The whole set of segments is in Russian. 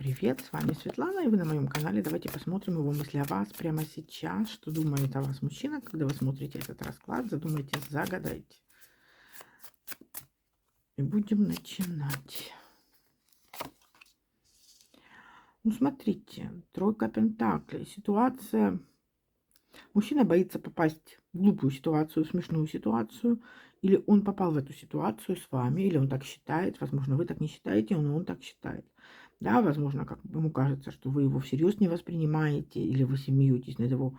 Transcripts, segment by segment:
Привет, с вами Светлана, и вы на моем канале. Давайте посмотрим его мысли о вас прямо сейчас. Что думает о вас мужчина, когда вы смотрите этот расклад? Задумайтесь, загадайте. И будем начинать. Ну, смотрите, тройка пентаклей. Ситуация. Мужчина боится попасть в глупую ситуацию, в смешную ситуацию. Или он попал в эту ситуацию с вами, или он так считает. Возможно, вы так не считаете, но он так считает. Да, возможно, как ему кажется, что вы его всерьез не воспринимаете, или вы смеетесь над его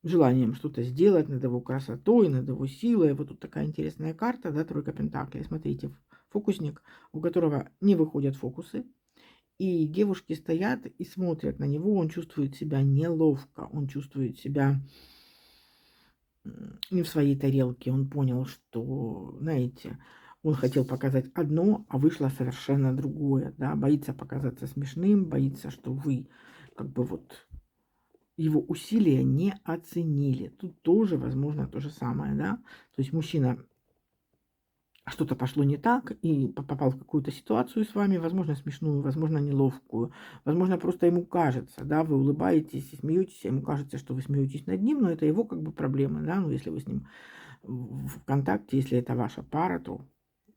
желанием что-то сделать, над его красотой, над его силой. Вот тут такая интересная карта, да, тройка пентаклей. Смотрите, фокусник, у которого не выходят фокусы, и девушки стоят и смотрят на него, он чувствует себя неловко, он чувствует себя не в своей тарелке. Он понял, что, знаете, он хотел показать одно, а вышло совершенно другое, да, боится показаться смешным, боится, что вы как бы вот его усилия не оценили. Тут тоже, возможно, то же самое, да. То есть мужчина, что-то пошло не так и попал в какую-то ситуацию с вами, возможно, смешную, возможно, неловкую, возможно, просто ему кажется, да, вы улыбаетесь и смеетесь, а ему кажется, что вы смеетесь над ним, но это его как бы проблемы, да, ну, если вы с ним в контакте, если это ваша пара, то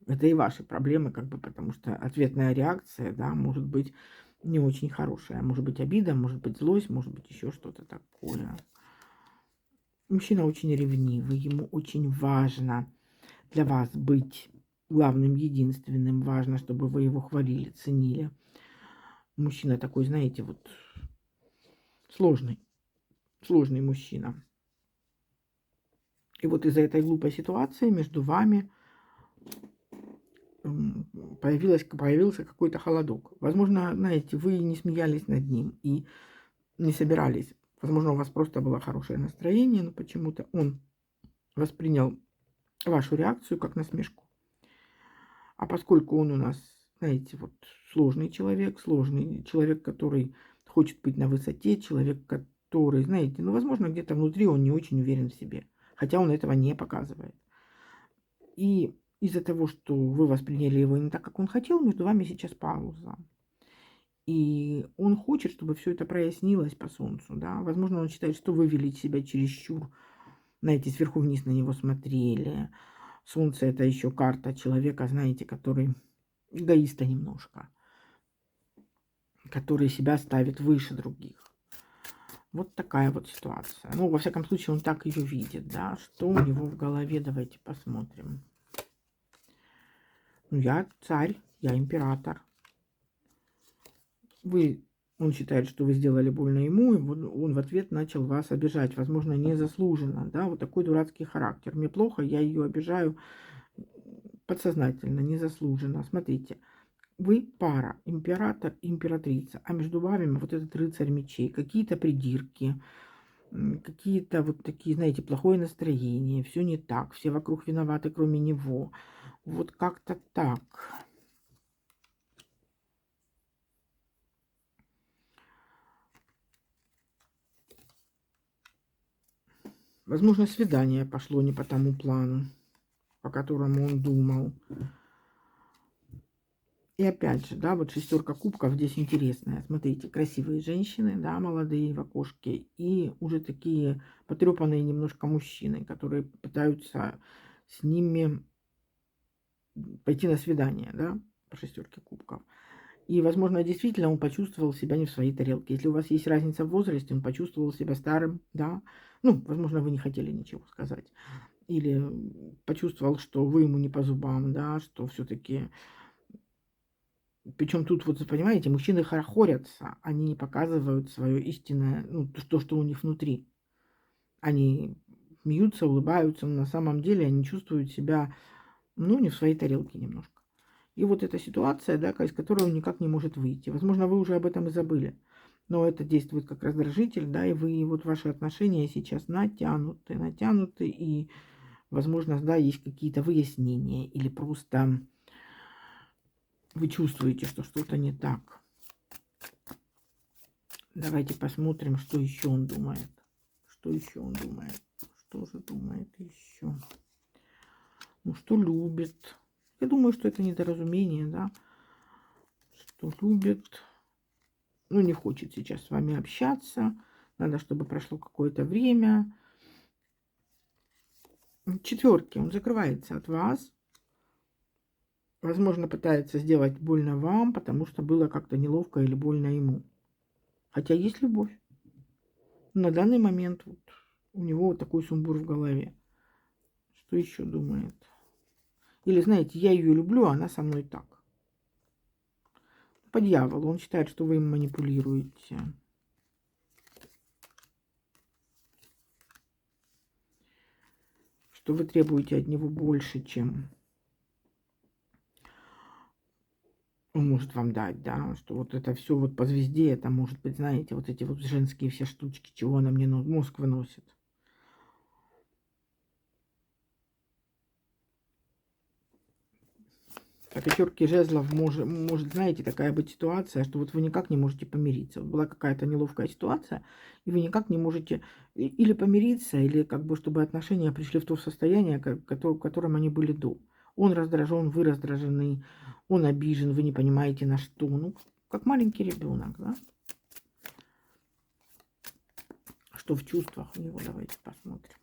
это и ваши проблемы, как бы, потому что ответная реакция, да, может быть не очень хорошая, может быть обида, может быть злость, может быть еще что-то такое. Мужчина очень ревнивый, ему очень важно для вас быть главным, единственным. Важно, чтобы вы его хвалили, ценили. Мужчина такой, знаете, вот сложный, сложный мужчина. И вот из-за этой глупой ситуации между вами появился какой-то холодок. Возможно, знаете, вы не смеялись над ним и не собирались. Возможно, у вас просто было хорошее настроение, но почему-то он воспринял вашу реакцию как насмешку. А поскольку он у нас, знаете, вот сложный человек, который хочет быть на высоте, человек, который, знаете, ну, возможно, где-то внутри он не очень уверен в себе, хотя он этого не показывает. И из-за того, что вы восприняли его не так, как он хотел, между вами сейчас пауза. И он хочет, чтобы все это прояснилось по солнцу, да. Возможно, он считает, что вы вели себя чересчур, знаете, сверху вниз на него смотрели. Солнце — это еще карта человека, знаете, который эгоиста немножко, который себя ставит выше других. Вот такая вот ситуация. Ну, во всяком случае, он так ее видит, да. Что у него в голове, давайте посмотрим. Ну, я царь, я император. Он считает, что вы сделали больно ему, и он в ответ начал вас обижать, возможно, незаслуженно, да, вот такой дурацкий характер. Мне плохо, я ее обижаю подсознательно, незаслуженно. Смотрите, вы пара, император и императрица, а между вами вот этот рыцарь мечей, какие-то придирки, какие-то вот такие, знаете, плохое настроение, все не так, все вокруг виноваты, кроме него. Вот как-то так. Возможно, свидание пошло не по тому плану, по которому он думал. И опять же, да, вот шестерка кубков здесь интересная. Смотрите, красивые женщины, да, молодые в окошке, и уже такие потрепанные немножко мужчины, которые пытаются с ними пойти на свидание, да, по шестерке кубков. И, возможно, действительно он почувствовал себя не в своей тарелке. Если у вас есть разница в возрасте, он почувствовал себя старым, да. Ну, возможно, вы не хотели ничего сказать. Или почувствовал, что вы ему не по зубам, да, что все-таки. Причем тут, вот понимаете, мужчины хорохорятся, они не показывают свое истинное, ну, то, что у них внутри. Они смеются, улыбаются, но на самом деле они чувствуют себя, ну, не в своей тарелке немножко. И вот эта ситуация, да, из которой он никак не может выйти. Возможно, вы уже об этом и забыли. Но это действует как раздражитель, да, и вот ваши отношения сейчас натянуты, и, возможно, да, есть какие-то выяснения, или просто вы чувствуете, что что-то не так. Давайте посмотрим, что еще он думает. Что еще он думает? Что же думает еще? Ну, что любит. Я думаю, что это недоразумение, да. что любит, ну, не хочет сейчас с вами общаться. Надо, чтобы прошло какое-то время. Четверки, он закрывается от вас. Возможно, пытается сделать больно вам, потому что было как-то неловко или больно ему. Хотя есть любовь. На данный момент вот у него вот такой сумбур в голове. Что еще думает? Или, знаете, я ее люблю, а она со мной так. По дьяволу. Он считает, что вы им манипулируете. Что вы требуете от него больше, чем он может вам дать, да, что вот это все вот по звезде, это может быть, знаете, вот эти вот женские все штучки, чего она мне мозг выносит. По пятерке жезлов может, знаете, такая быть ситуация, что вот вы никак не можете помириться. Вот была какая-то неловкая ситуация, и вы никак не можете или помириться, или как бы, чтобы отношения пришли в то состояние, в котором они были до. Он раздражен, вы раздражены, он обижен, вы не понимаете на что. Ну, как маленький ребенок, да? Что в чувствах у него, давайте посмотрим.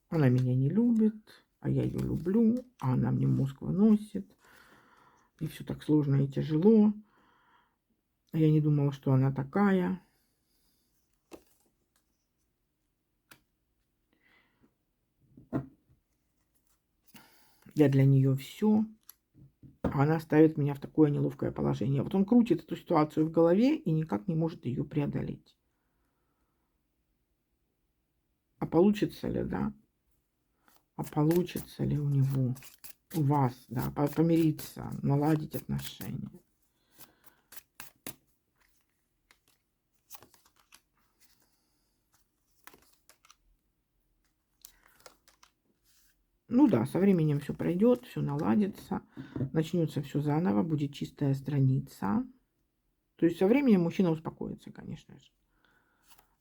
Она меня не любит, а я ее люблю, а она мне мозг выносит. И все так сложно и тяжело. А я не думала, что она такая. Я для нее все, а она ставит меня в такое неловкое положение. Вот он крутит эту ситуацию в голове и никак не может ее преодолеть. А получится ли, да? А получится ли у него, у вас, да, помириться, наладить отношения? Ну да, со временем все пройдет, все наладится, начнется все заново, будет чистая страница. То есть со временем мужчина успокоится, конечно же.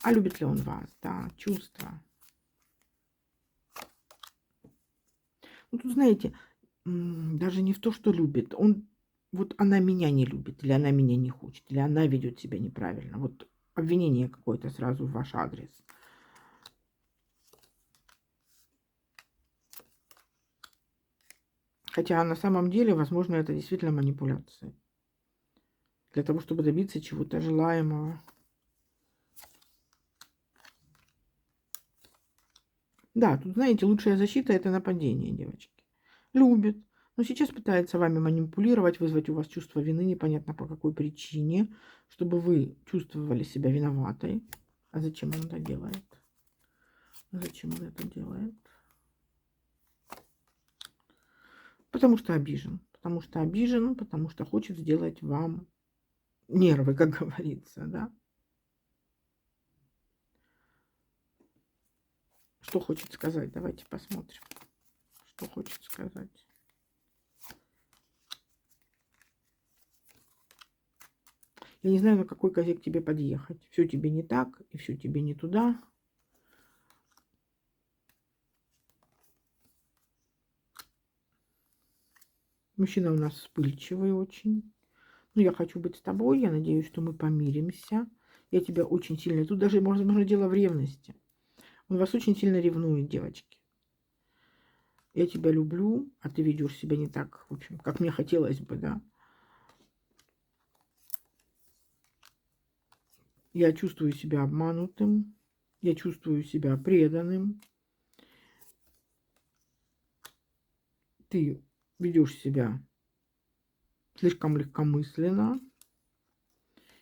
А любит ли он вас? Да, чувства. Ну, тут, знаете, даже не в то, что любит. Он, вот она меня не любит, или она меня не хочет, или она ведет себя неправильно. Вот обвинение какое-то сразу в ваш адрес. Хотя на самом деле, возможно, это действительно манипуляция. Для того, чтобы добиться чего-то желаемого. Да, тут, знаете, лучшая защита – это нападение, девочки. Любит, но сейчас пытается вами манипулировать, вызвать у вас чувство вины, непонятно по какой причине, чтобы вы чувствовали себя виноватой. А зачем он это делает? Зачем он это делает? Потому что обижен. Потому что обижен, потому что хочет сделать вам нервы, как говорится, да? Что хочет сказать? Давайте посмотрим. Что хочет сказать? Я не знаю, на какой козе к тебе подъехать. Все тебе не так, и все тебе не туда. Мужчина у нас вспыльчивый очень. Ну, я хочу быть с тобой, я надеюсь, что мы помиримся. Я тебя очень сильно... Тут даже, возможно, дело в ревности. Он вас очень сильно ревнует, девочки. Я тебя люблю, а ты ведешь себя не так, в общем, как мне хотелось бы, да. Я чувствую себя обманутым, я чувствую себя преданным. Ты ведешь себя слишком легкомысленно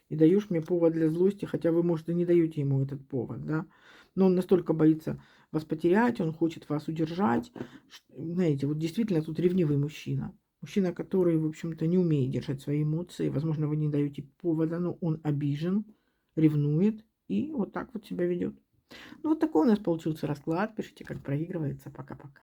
и даешь мне повод для злости, хотя вы, может, и не даете ему этот повод, да. Но он настолько боится вас потерять, он хочет вас удержать. Знаете, вот действительно тут ревнивый мужчина. Мужчина, который, в общем-то, не умеет держать свои эмоции. Возможно, вы не даете повода, но он обижен, ревнует и вот так вот себя ведет. Ну, вот такой у нас получился расклад. Пишите, как проигрывается. Пока-пока.